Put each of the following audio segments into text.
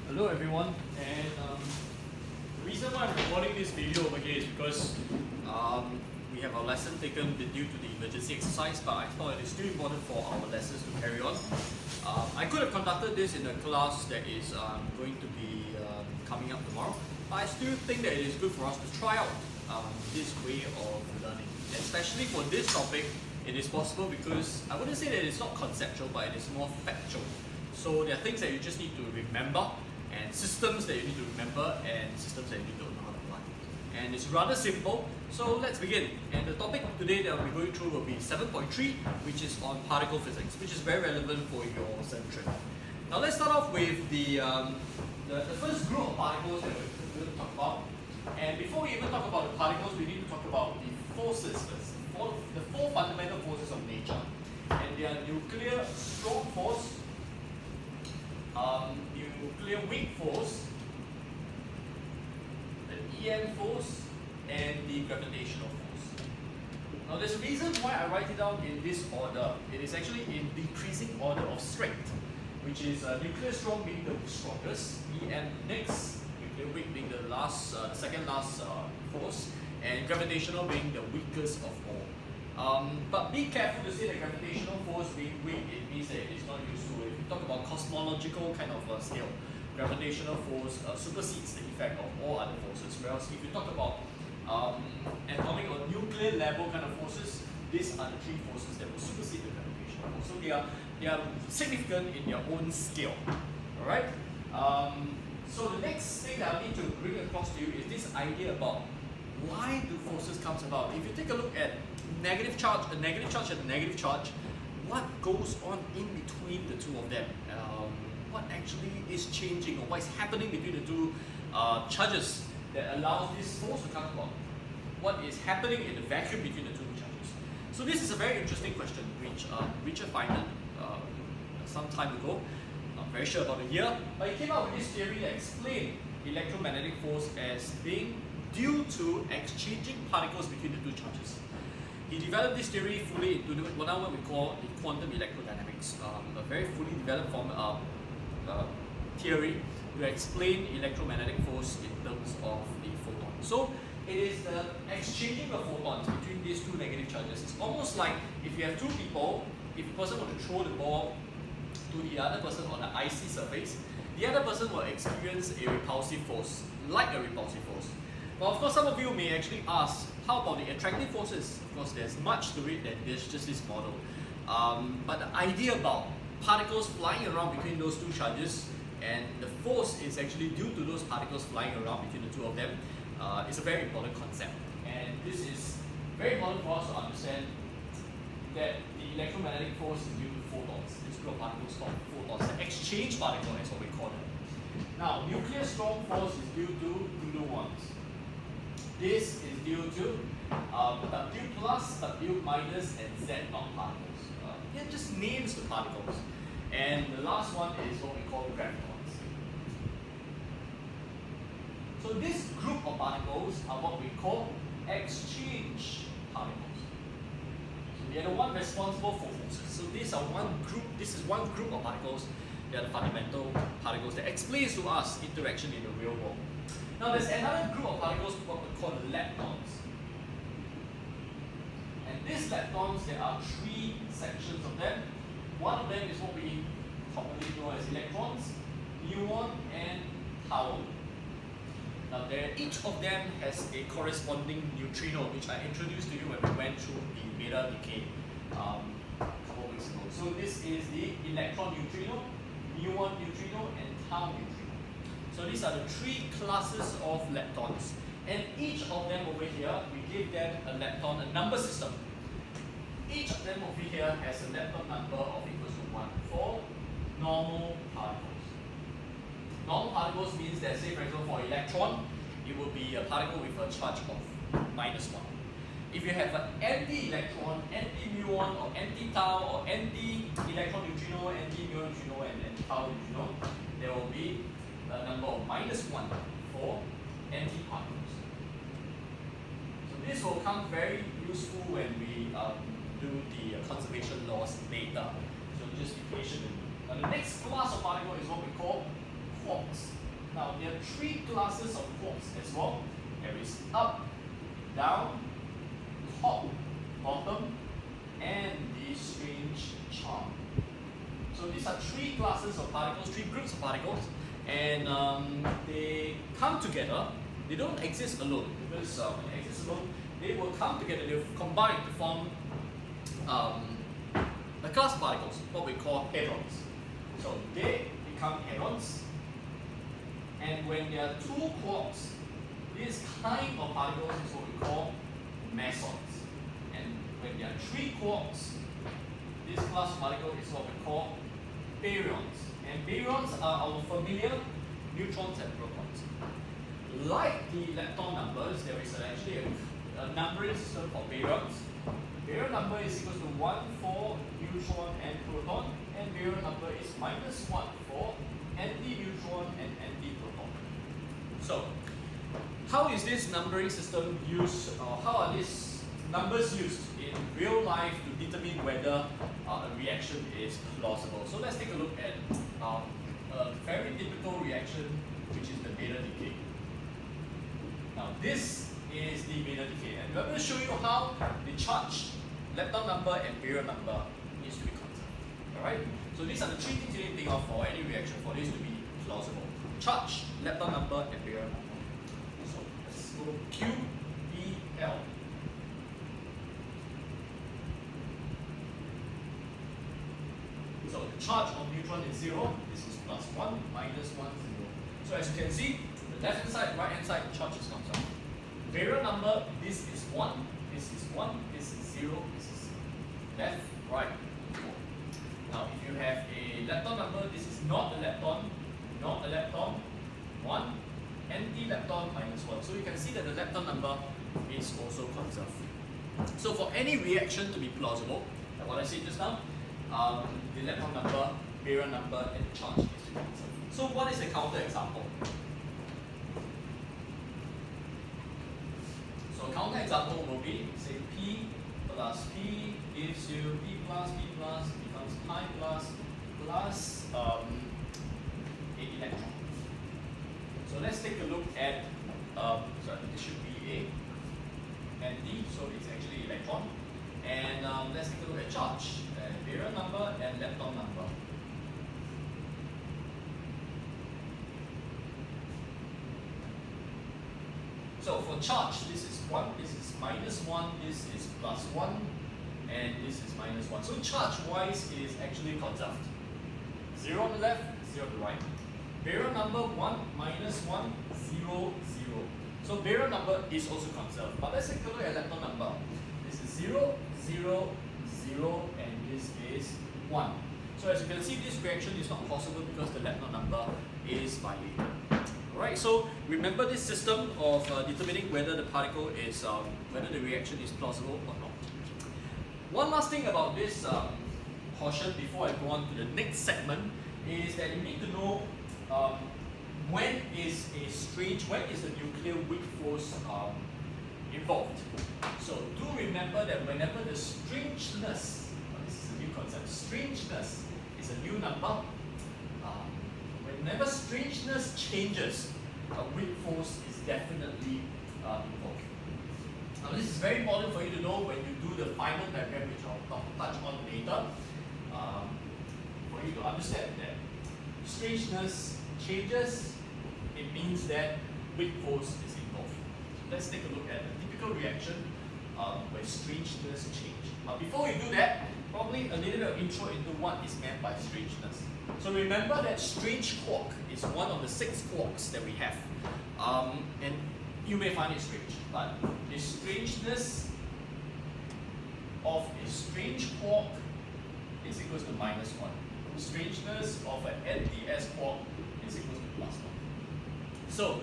Hello everyone, and the reason why I'm recording this video over here is because we have our lesson taken due to the emergency exercise, but I thought it is still important for our lessons to carry on. I could have conducted this in a class that is going to be coming up tomorrow, but I still think that it is good for us to try out this way of learning. Especially for this topic, it is possible because I wouldn't say that it's not conceptual, but it is more factual. So there are things that you just need to remember, and systems that you need to remember, and systems that you need to know how to apply. And it's rather simple, so let's begin. And the topic today that we'll be going through will be 7.3, which is on particle physics, which is very relevant for your centric. Now let's start off with the first group of particles that we're going to talk about. And before we even talk about the particles, we need to talk about the forces first. The four fundamental forces of nature. And they are nuclear strong force, nuclear weak force, the EM force, and the gravitational force. Now there's a reason why I write it down in this order. It is actually in decreasing order of strength, which is nuclear strong being the strongest, EM next, nuclear weak being the last, second last force, and gravitational being the weakest of all. But be careful to say that gravitational force being weak, it means that it's not useful. If you talk about cosmological kind of scale, gravitational force supersedes the effect of all other forces. Whereas if you talk about atomic or nuclear level kind of forces, these are the three forces that will supersede the gravitational force. So they are significant in their own scale. Alright? So the next thing that I need to bring across to you is this idea about why do forces come about. If you take a look at negative charge and a negative charge, what goes on in between the two of them? What actually is changing, or what is happening between the two charges that allows this force to come about? What is happening in the vacuum between the two charges? So this is a very interesting question, which Richard Feynman some time ago, not very sure about the year, but he came out with this theory that explained electromagnetic force as being due to exchanging particles between the two charges. He developed this theory fully into what we call the quantum electrodynamics, a very fully developed theory to explain electromagnetic force in terms of the photon. So it is the exchanging of photons between these two negative charges. It's almost like if you have two people, if a person were to throw the ball to the other person on an icy surface, the other person will experience a repulsive force, like a repulsive force. Well, of course, some of you may actually ask, how about the attractive forces? Of course, there's much to it than just this model. But the idea about particles flying around between those two charges, and the force is actually due to those particles flying around between the two of them, is a very important concept. And this is very important for us to understand that the electromagnetic force is due to photons. This group of particles called photons, the exchange particle is what we call it. Now, nuclear strong force is due to gluons. This is due to W plus, W minus, and Z naught particles. It just names the particles. And the last one is what we call gravitons. So this group of particles are what we call exchange particles. So they are the one responsible for forces. So these are one group. This is one group of particles. They are the fundamental particles that explains to us interaction in the real world. Now there's another group of particles what we call leptons. And these leptons, there are three sections of them. One of them is what we commonly know as electrons, muon, and tau. Now each of them has a corresponding neutrino, which I introduced to you when we went through the beta decay a couple of weeks ago. So this is the electron neutrino, muon neutrino, and tau neutrino. So these are the three classes of leptons. And each of them over here, we give them a lepton, a number system. Each of them over here has a lepton number of equals to 1 for normal particles. Normal particles means that, say for example, for electron, it will be a particle with a charge of -1. If you have an anti-electron, anti-muon, or anti-tau, or anti-electron neutrino, anti-muon neutrino, and anti-tau neutrino, there will be a number of -1 for antiparticles. So this will come very useful when we do the conservation laws later. So just be patient. Now the next class of particle is what we call quarks. classes of quarks as well. There is up, down, top, bottom, and the strange charm. So these are three classes of particles, three groups of particles, and they come together. They don't exist alone, because when they exist alone, they will come together, they will combine to form a class of particles, what we call hadrons. So they become hadrons, and when there are two quarks, this kind of particles is what we call mesons. And when there are three quarks, this class of particle is what we call baryons. And baryons are our familiar neutrons and protons. Like the lepton numbers, there is actually a numbering system for baryons. Baryon number is equal to 1 for neutron and proton, and baryon number is -1 for anti-neutron and anti-proton. So, how is this numbering system used, or how are these numbers used in real life to determine whether a reaction is plausible? So let's take a look at a very typical reaction, which is the beta decay. Now this is the beta decay, and I'm going to show you how the charge, lepton number, and baryon number needs to be conserved. Alright? So these are the three things you need to think of for any reaction for this to be plausible. Charge, lepton number, and baryon number. So let's go Q, B, L. So the charge of neutron is 0. This is +1, -1, 0. So as you can see, the left hand side, right hand side, charge is conserved. Baryon number, this is 1, this is 1, this is 0, this is 0. Left, right, 4. Now if you have a lepton number, this is not a lepton, 1, anti-lepton -1. So you can see that the lepton number is also conserved. So for any reaction to be plausible, like what I said just now, the lepton number, baryon number, and the charge is to be conserved. So what is a counter example? So a counter example will be, say, P plus P gives you P plus becomes pi plus a electron. So let's take a look at, sorry, this should be A and D, so it's actually electron. And let's take a look at charge, baryon number and lepton number. So for charge, this is 1, this is -1, this is +1, and this is -1. So charge-wise is actually conserved. 0 on the left, 0 on the right. Baryon number 1, -1, 0, 0. So baryon number is also conserved. But let's take a look at lepton number. This is 0, 0, 0, and this is 1. So as you can see, this reaction is not possible because the lepton number is violated. Alright, so remember this system of determining whether the particle is, whether the reaction is plausible or not. One last thing about this portion before I go on to the next segment is that you need to know when is the nuclear weak force involved. So do remember that whenever the strangeness, this is a new concept, strangeness is a new number. Whenever strangeness changes, a weak force is definitely involved. Now this is very important for you to know when you do the Feynman diagram, which I'll touch on later, for you to understand that strangeness changes, it means that weak force is involved. So let's take a look at a typical reaction where strangeness change. But before we do that, probably a little bit of intro into what is meant by strangeness. So remember that strange quark is one of the 6 quarks that we have. And you may find it strange, but the strangeness of a strange quark is equals to -1. Strangeness of an NTS quark is equals to +1. So,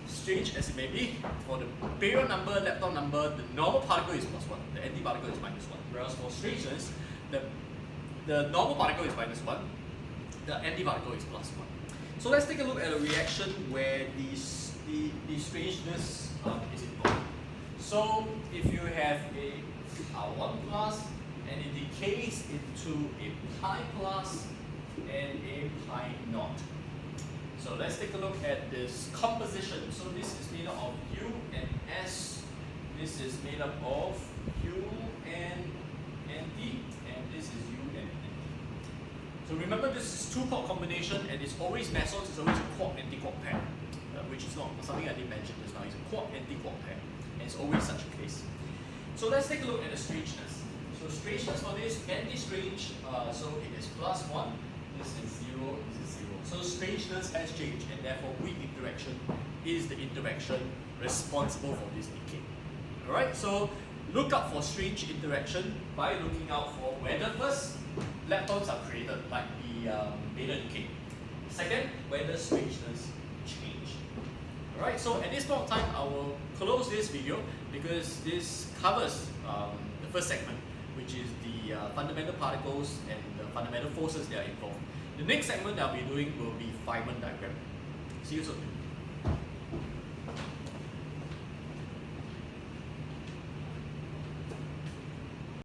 strange as it may be, for the baryon number, lepton number, the normal particle is +1, the antiparticle is -1. Whereas for strangeness, the normal particle is -1, the antiparticle is +1. So let's take a look at a reaction where the strangeness is involved. So if you have a R1 plus and it decays into a pi plus and a pi naught. So let's take a look at this composition. So this is made up of U and S. This is made up of U and ND, and this is U and ND. So remember, this is two-port combination, and it's always mesons. It's always a quark-antiquark pair, which is not something I didn't mention just now. It's a quark-antiquark pair, and it's always such a case. So let's take a look at the strangeness. So strangeness for this anti-strange, so it is +1. This is 0. This is 0. So strangeness has changed, and therefore weak interaction is the interaction responsible for this decay. Alright, so look out for strange interaction by looking out for whether first leptons are created, like the beta decay. Second, whether strangeness change. Alright, so at this point of time, I will close this video because this covers the first segment, which is the fundamental particles and the fundamental forces that are involved. The next segment that I'll be doing will be Feynman diagram. See you soon.